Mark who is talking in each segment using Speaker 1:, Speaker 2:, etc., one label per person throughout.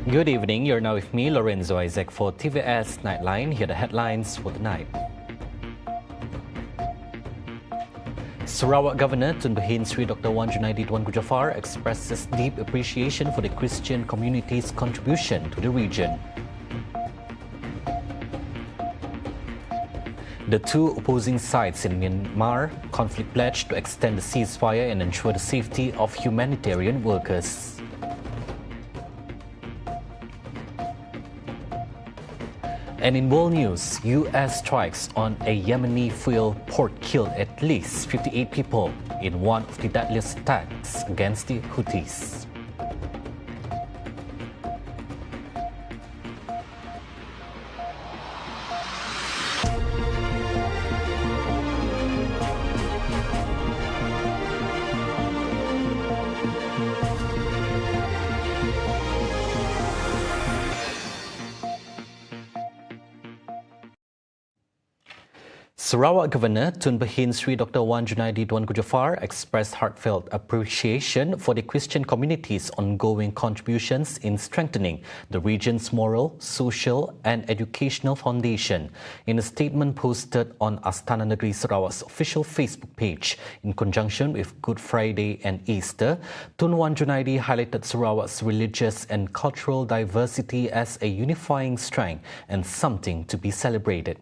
Speaker 1: Good evening, you're now with me, Lorenzo Isaac, for TVS Nightline. Here are the headlines for the night. Sarawak Governor Tun Berhad Sri Dr. Wan Junaidi Tuan Jafar expresses deep appreciation for the Christian community's contribution to the region. The two opposing sides in Myanmar conflict pledged to extend the ceasefire and ensure the safety of humanitarian workers. And in world news, U.S. strikes on a Yemeni fuel port killed at least 58 people in one of the deadliest attacks against the Houthis. Sarawak Governor Tun Berhad Sri Dr. Wan Junaidi Tuan Jafar expressed heartfelt appreciation for the Christian community's ongoing contributions in strengthening the region's moral, social and educational foundation. In a statement posted on Astana Negeri Sarawak's official Facebook page in conjunction with Good Friday and Easter, Tun Wan Junaidi highlighted Sarawak's religious and cultural diversity as a unifying strength and something to be celebrated.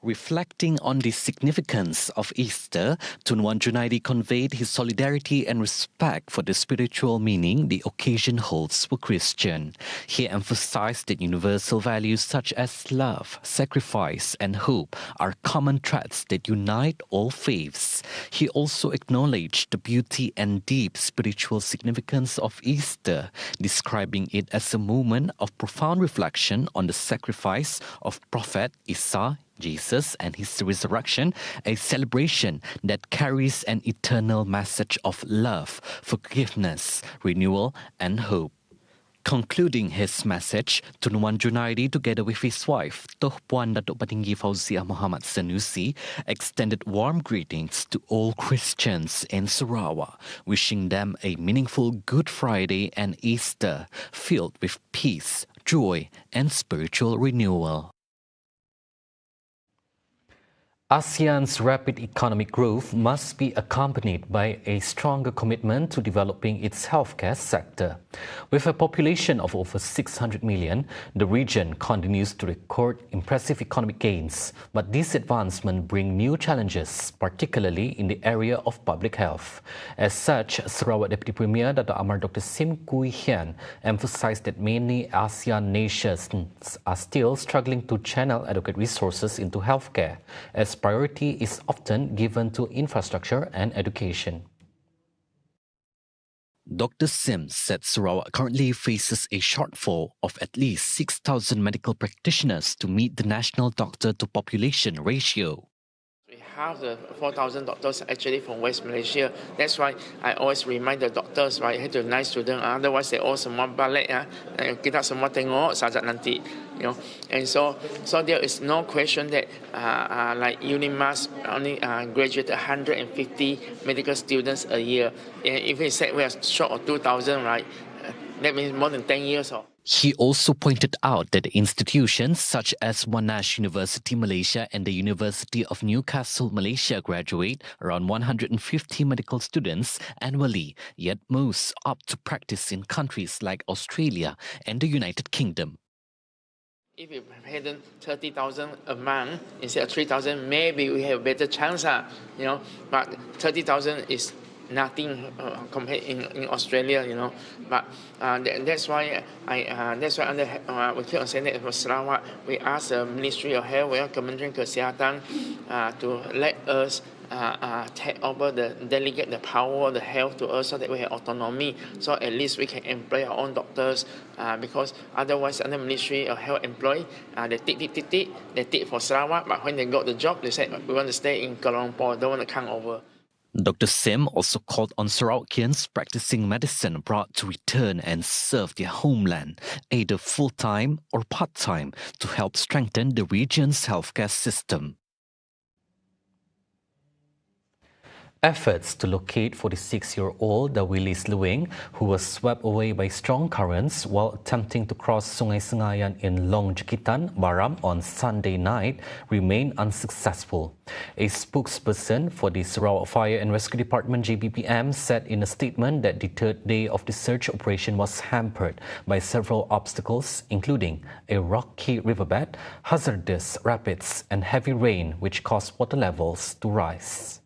Speaker 1: Reflecting on the significance of Easter, Tun Wan Junaidi conveyed his solidarity and respect for the spiritual meaning the occasion holds for Christian. He emphasized that universal values such as love, sacrifice and hope are common threads that unite all faiths. He also acknowledged the beauty and deep spiritual significance of Easter, describing it as a moment of profound reflection on the sacrifice of Prophet Isa, Jesus and his resurrection, a celebration that carries an eternal message of love, forgiveness, renewal and hope. Concluding his message, Tun Wan Junaidi, together with his wife, Toh Puan Datuk Patinggi Fauziah Muhammad Sanusi, extended warm greetings to all Christians in Sarawak, wishing them a meaningful Good Friday and Easter filled with peace, joy and spiritual renewal. ASEAN's rapid economic growth must be accompanied by a stronger commitment to developing its healthcare sector. With a population of over 600 million, the region continues to record impressive economic gains, but these advancements bring new challenges, particularly in the area of public health. As such, Sarawak Deputy Premier Dr. Amar Dr. Sim Kui Hian emphasized that many ASEAN nations are still struggling to channel adequate resources into healthcare, as priority is often given to infrastructure and education. Dr. Sim said Sarawak currently faces a shortfall of at least 6,000 medical practitioners to meet the national doctor-to-population ratio.
Speaker 2: We have the 4,000 doctors actually from West Malaysia. That's why I always remind the doctors, right, have to be nice to them. Otherwise, they all semua balik, kita semua tengok sajak nanti, you know. And so there is no question that like UNIMAS only graduate 150 medical students a year. And if we said we are short of 2,000, right, that means more than 10 years old.
Speaker 1: He also pointed out that institutions such as Monash University Malaysia and the University of Newcastle Malaysia graduate around 150 medical students annually, yet most opt to practice in countries like Australia and the United Kingdom.
Speaker 2: If we pay them 30,000 a month instead of 3,000, maybe we have a better chance, you know. But 30,000 is nothing compared in Australia, you know. But that's why we keep on saying that for Sarawak, we ask the Ministry of Health, we ask Kementerian Kesihatan to let us take over delegate the power of the health to us so that we have autonomy, so at least we can employ our own doctors, because otherwise under Ministry of Health employee, they take for Sarawak, but when they got the job, they said we want to stay in Kuala Lumpur, don't want to come over.
Speaker 1: Dr. Sim also called on Sarawakians practicing medicine abroad to return and serve their homeland, either full-time or part-time, to help strengthen the region's healthcare system. Efforts to locate 46-year-old Willis Luing, who was swept away by strong currents while attempting to cross Sungai Sengayan in Long Jekitan, Baram on Sunday night, remain unsuccessful. A spokesperson for the Sarawak Fire and Rescue Department JBPM said in a statement that the third day of the search operation was hampered by several obstacles, including a rocky riverbed, hazardous rapids and heavy rain, which caused water levels to rise.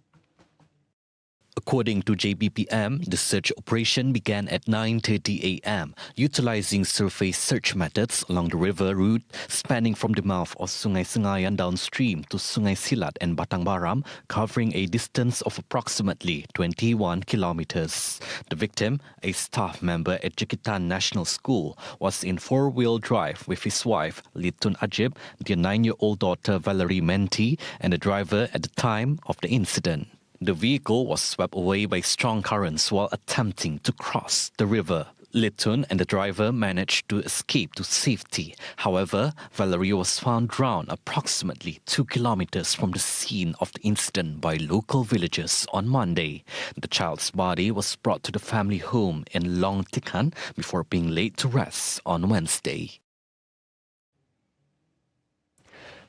Speaker 1: According to JBPM, the search operation began at 9:30 a.m., utilizing surface search methods along the river route spanning from the mouth of Sungai Sengayan downstream to Sungai Silat and Batang Baram, covering a distance of approximately 21 kilometers. The victim, a staff member at Jekitan National School, was in four-wheel drive with his wife, Litun Ajib, their 9-year-old daughter Valerie Menti, and the driver at the time of the incident. The vehicle was swept away by strong currents while attempting to cross the river. Litun and the driver managed to escape to safety. However, Valerie was found drowned approximately 2 kilometers from the scene of the incident by local villagers on Monday. The child's body was brought to the family home in Long Tikan before being laid to rest on Wednesday.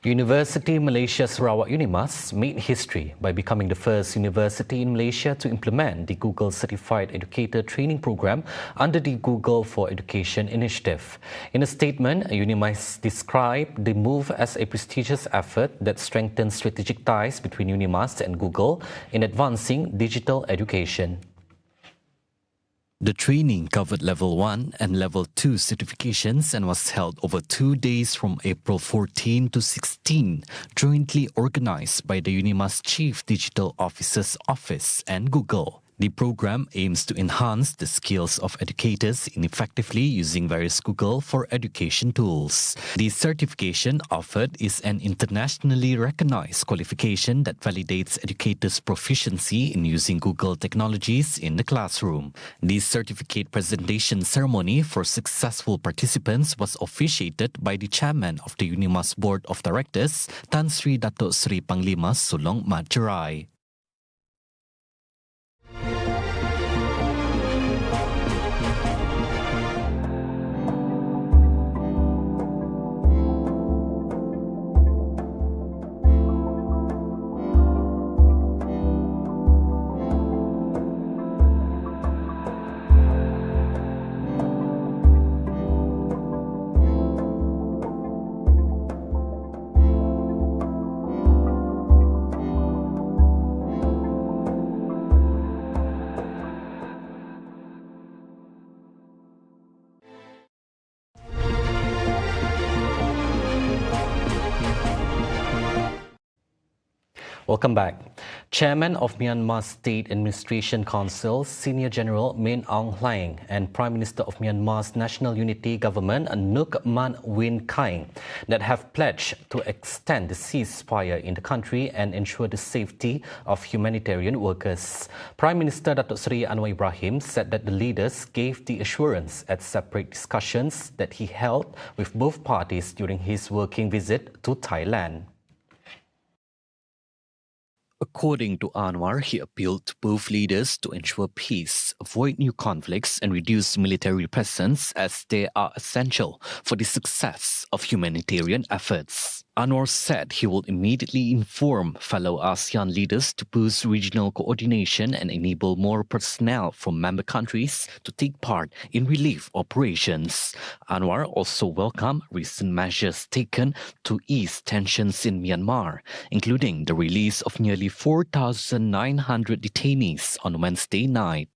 Speaker 1: University Malaysia Sarawak Unimas made history by becoming the first university in Malaysia to implement the Google Certified Educator Training Program under the Google for Education initiative. In a statement, Unimas described the move as a prestigious effort that strengthens strategic ties between Unimas and Google in advancing digital education. The training covered Level 1 and Level 2 certifications and was held over 2 days from April 14 to 16, jointly organized by the Unimas Chief Digital Officer's Office and Google. The program aims to enhance the skills of educators in effectively using various Google for education tools. The certification offered is an internationally recognized qualification that validates educators' proficiency in using Google technologies in the classroom. The certificate presentation ceremony for successful participants was officiated by the chairman of the Unimas Board of Directors, Tan Sri Datuk Sri Panglima Sulong Mat Jerai. Welcome back. Chairman of Myanmar State Administration Council, Senior General Min Aung Hlaing, and Prime Minister of Myanmar's National Unity Government, Nuk Man Win Kaing, that have pledged to extend the ceasefire in the country and ensure the safety of humanitarian workers. Prime Minister Datuk Seri Anwar Ibrahim said that the leaders gave the assurance at separate discussions that he held with both parties during his working visit to Thailand. According to Anwar, he appealed to both leaders to ensure peace, avoid new conflicts, and reduce military presence as they are essential for the success of humanitarian efforts. Anwar said he will immediately inform fellow ASEAN leaders to boost regional coordination and enable more personnel from member countries to take part in relief operations. Anwar also welcomed recent measures taken to ease tensions in Myanmar, including the release of nearly 4,900 detainees on Wednesday night.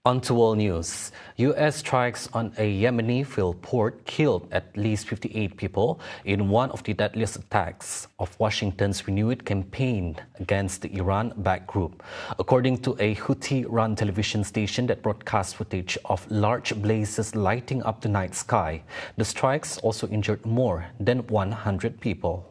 Speaker 1: On to world news. U.S. strikes on a Yemeni fuel port killed at least 58 people in one of the deadliest attacks of Washington's renewed campaign against the Iran-backed group. According to a Houthi-run television station that broadcasts footage of large blazes lighting up the night sky, the strikes also injured more than 100 people.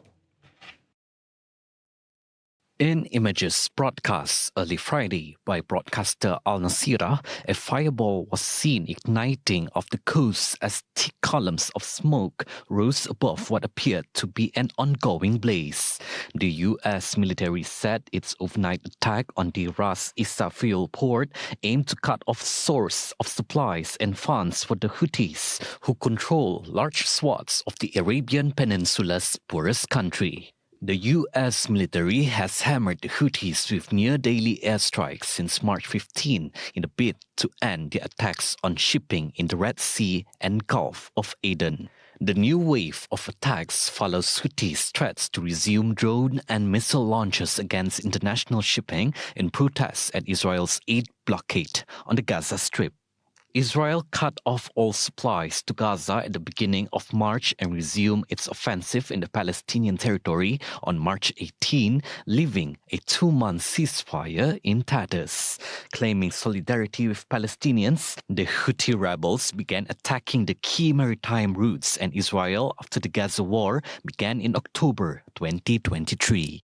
Speaker 1: In images broadcast early Friday by broadcaster Al Nasira, a fireball was seen igniting off the coast as thick columns of smoke rose above what appeared to be an ongoing blaze. The U.S. military said its overnight attack on the Ras Issa fuel port aimed to cut off source of supplies and funds for the Houthis, who control large swaths of the Arabian Peninsula's poorest country. The U.S. military has hammered the Houthis with near-daily airstrikes since March 15 in a bid to end the attacks on shipping in the Red Sea and Gulf of Aden. The new wave of attacks follows Houthis' threats to resume drone and missile launches against international shipping in protest at Israel's aid blockade on the Gaza Strip. Israel cut off all supplies to Gaza at the beginning of March and resumed its offensive in the Palestinian territory on March 18, leaving a 2-month ceasefire in tatters. Claiming solidarity with Palestinians, the Houthi rebels began attacking the key maritime routes and Israel after the Gaza war began in October 2023.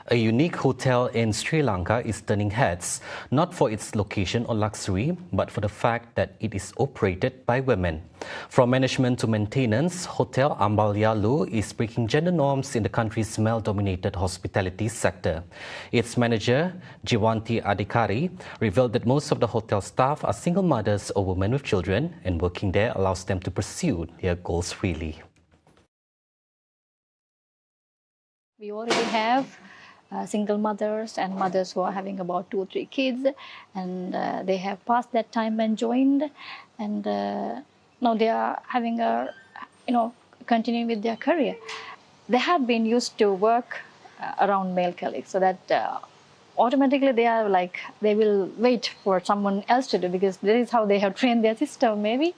Speaker 1: A unique hotel in Sri Lanka is turning heads, not for its location or luxury, but for the fact that it is operated by women. From management to maintenance, Hotel Ambalyalu is breaking gender norms in the country's male-dominated hospitality sector. Its manager, Jiwanti Adhikari, revealed that most of the hotel staff are single mothers or women with children, and working there allows them to pursue their goals freely.
Speaker 3: We already have single mothers and mothers who are having about 2 or 3 kids, and they have passed that time and joined, and now they are having continuing with their career. They have been used to work around male colleagues, so that automatically they will wait for someone else to do, because that is how they have trained their system maybe.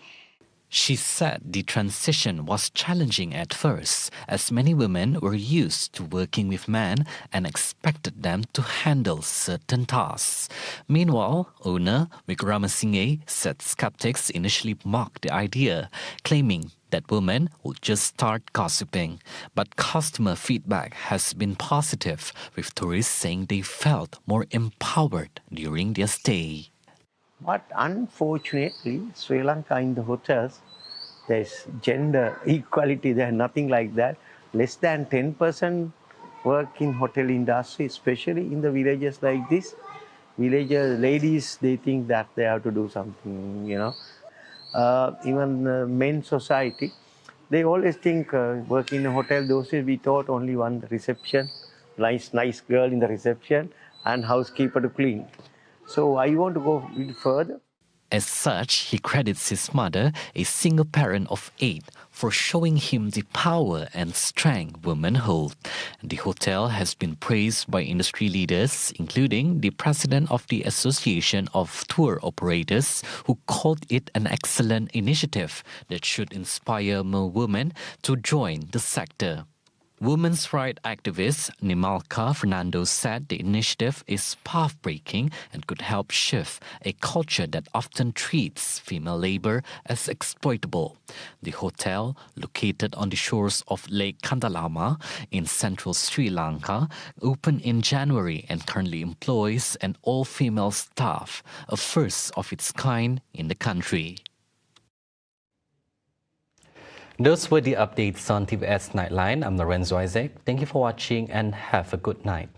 Speaker 1: She said the transition was challenging at first, as many women were used to working with men and expected them to handle certain tasks. Meanwhile, owner Wickramasinghe said skeptics initially mocked the idea, claiming that women would just start gossiping. But customer feedback has been positive, with tourists saying they felt more empowered during their stay.
Speaker 4: But unfortunately, Sri Lanka in the hotels, there's gender equality, there's nothing like that. Less than 10% work in hotel industry, especially in the villages like this. Villagers, ladies, they think that they have to do something, Even men's society, they always think work in a hotel, those days we thought only one reception, nice girl in the reception and housekeeper to clean. So I want to go a bit further.
Speaker 1: As such, he credits his mother, a single parent of 8, for showing him the power and strength women hold. The hotel has been praised by industry leaders, including the president of the Association of Tour Operators, who called it an excellent initiative that should inspire more women to join the sector. Women's rights activist Nimalka Fernando said the initiative is path-breaking and could help shift a culture that often treats female labor as exploitable. The hotel, located on the shores of Lake Kandalama in central Sri Lanka, opened in January and currently employs an all-female staff, a first of its kind in the country. Those were the updates on TVS Nightline. I'm Lorenzo Isaac. Thank you for watching and have a good night.